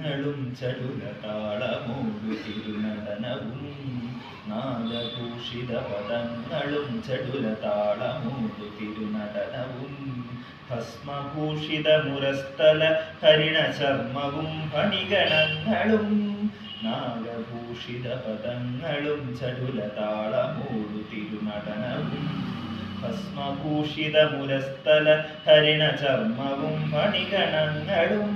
പദങ്ങളും ചടുലതാളമോടു തിരുനടനവും നാഗഭൂഷിത പദങ്ങളും ചടുലതാളമോടു തിരുനടനവും ഭസ്മഭൂഷിത മുരസ്ഥല ഹരിണ ചർമ്മവും ഫണിഗണങ്ങളും നാഗഭൂഷിത പദങ്ങളും ചടുലതാളമോടു തിരുനടനവും ഭസ്മഭൂഷിത മുരസ്ഥല ഹരിണ ചർമ്മവും ഫണിഗണങ്ങളും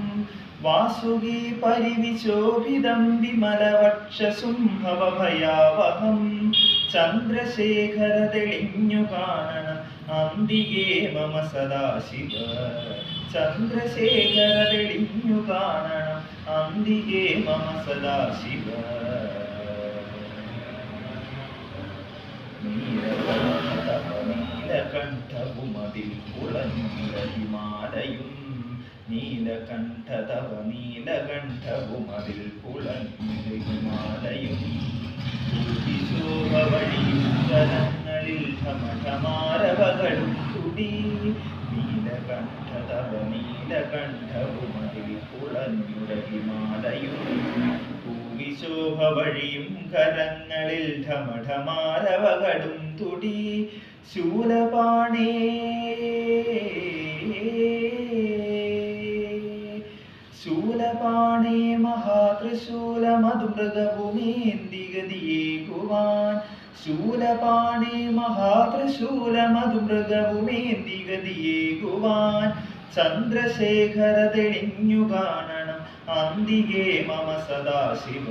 വാസുകി പരിവിശോഭിതം വിമലവക്ഷസുംഭവഭയാവഹം ചന്ദ്രശേഖര തെളിഞ്ഞു കാണണം അന്തികേ മമ സദാശിവ ചന്ദ്രശേഖര തെളിഞ്ഞു കാണണം അന്തികേ മമ സദാശിവ നീലകണ്ഠവുമതിൽ കുളഞ്ഞ ഹിമാലയും നീലകണ്ഠതവ നീലകണ്ഠവുമതിൽ കുളഞ്ഞ ഹിമാലയും ശോഭവഴിയുത്തരങ്ങളിൽ ഠമഠമാരവകളും തുടി നീലകണ്ഠതവ നീലകണ്ഠവുമതിൽ കുളഞ്ഞുര ഹിമാലയും ശോഭവഴിയും കരങ്ങളിൽ ഠമഠമാരവകളും തുടി ശൂലപാണേ ശൂലപാണേ മഹാത്രിശൂലമധുമൃഗവുമേന്തിഗതിയേകുവാൻ ശൂലപാണേ മഹാത്രിശൂലമധുമൃഗവുമേന്തിഗതിയേകുവാൻ ചന്ദ്രശേഖര തെളിഞ്ഞു കാണണം അന്തികേ മമ സദാശിവ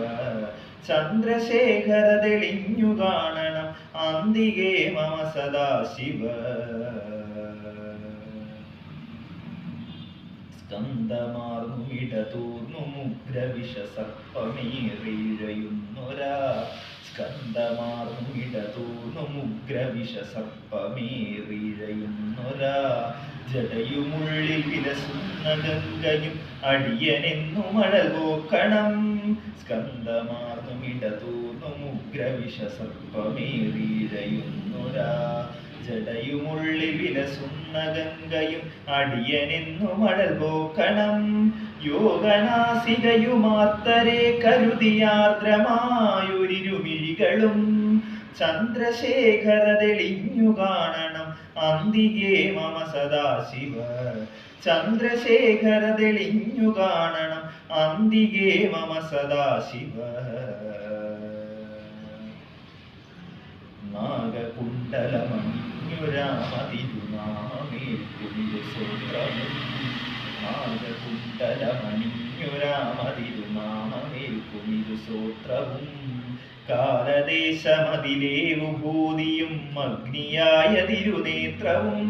ചന്ദ്രശേഖര തെളിഞ്ഞു കാണണം അന്തികേ മമ സദാശിവ സ്കന്ധമാർന്നു ഇടതൂർന്നു മുഗ്രവിഷ സർപ്പമേറിഴയുന്നൊരാ സ്കന്ധമാർന്നു ഇടതൂർന്നു മുഗ്രവിഷ സർപ്പമേറിഴയുന്നൊരാ ജടയുമുള്ളിൽ വിലസുന്ന ഗംഗയും അടിയനെന്നു മഴൽ പോക്കണം സ്കന്ധമാർന്നു ഇടതൂർന്നു മുഗ്രവിഷ സർപ്പമേറിഴയുന്നൊരാ ജടയുമുള്ളിൽ വിലസുന്ന ഗംഗയും അടിയനെന്നു മഴൽ പോക്കണം യോഗനാസികയുമാർത്തരെ കരുതിയാർദ്രമായൊരിരുമിഴികളും ചന്ദ്രശേഖര തെളിഞ്ഞു കാണണം അന്തികേ മമ സദാശിവ ചന്ദ്രശേഖര തെളിഞ്ഞു കാണണം അന്തികേ മമ സദാശിവ നാഗകുണ്ടലമണിഞ്ഞുരാമതിരുനാമേൽക്കുമിരുസൂത്രവും നാഗകുണ്ടലമണിഞ്ഞുരാമതിരുനാമേൽക്കുമിരുസൂത്രവും കാലദേശമതിലേ വിഭൂതിയും അഗ്നിയായ തിരുനേത്രവും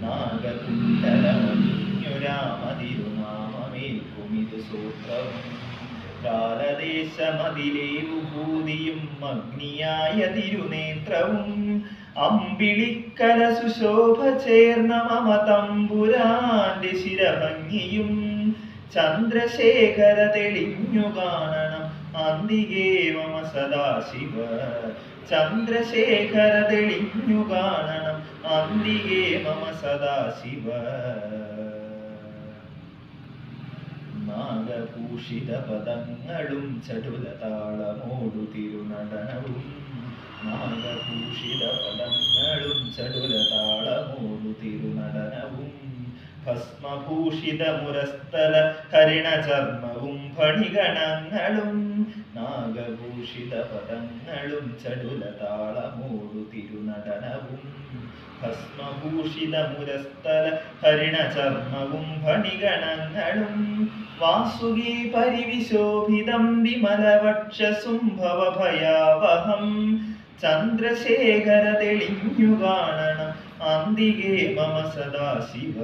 നാഗകുണ്ടലമണിഞ്ഞുരാമതിരുനാമേൽക്കുമിരുസൂത്രവും കാലദേശമതിലേ വിഭൂതിയും അഗ്നിയായ തിരുനേത്രവും അമ്പിളിക്കല സുശോഭ ചേർന്ന മമ തമ്പുരാന്റെ ശിരഭംഗിയും ചന്ദ്രശേഖര തെളിഞ്ഞു കാണണം അന്തികേ മമ സദാശിവ ചന്ദ്രശേഖര തെളിഞ്ഞു കാണണം അന്തികേ മമ സദാശിവ നാഗഭൂഷിത പദങ്ങളും ചടുലതാളമോടു തിരുനടനവും നാഗഭൂഷിത പദങ്ങളും ചടുലതാളമോടു തിരുനടനവും ഭസ്മഭൂഷിത മുരസ്ഥല ഹരിണ ചർമ്മവും ഫണിഗണങ്ങളും നാഗഭൂഷിത പദങ്ങളും ചടുലതാളമോടു തിരുനടനവും ഭസ്മഭൂഷിത മുരസ്ഥല ഹരിണ ചർമ്മവും ഫണിഗണങ്ങളും വാസുകി പരിവിശോഭിതം വിമലവക്ഷസുംഭവഭയാവഹം ചന്ദ്രശേഖര തെളിഞ്ഞു കാണണം അന്തികേ മമ സദാശിവ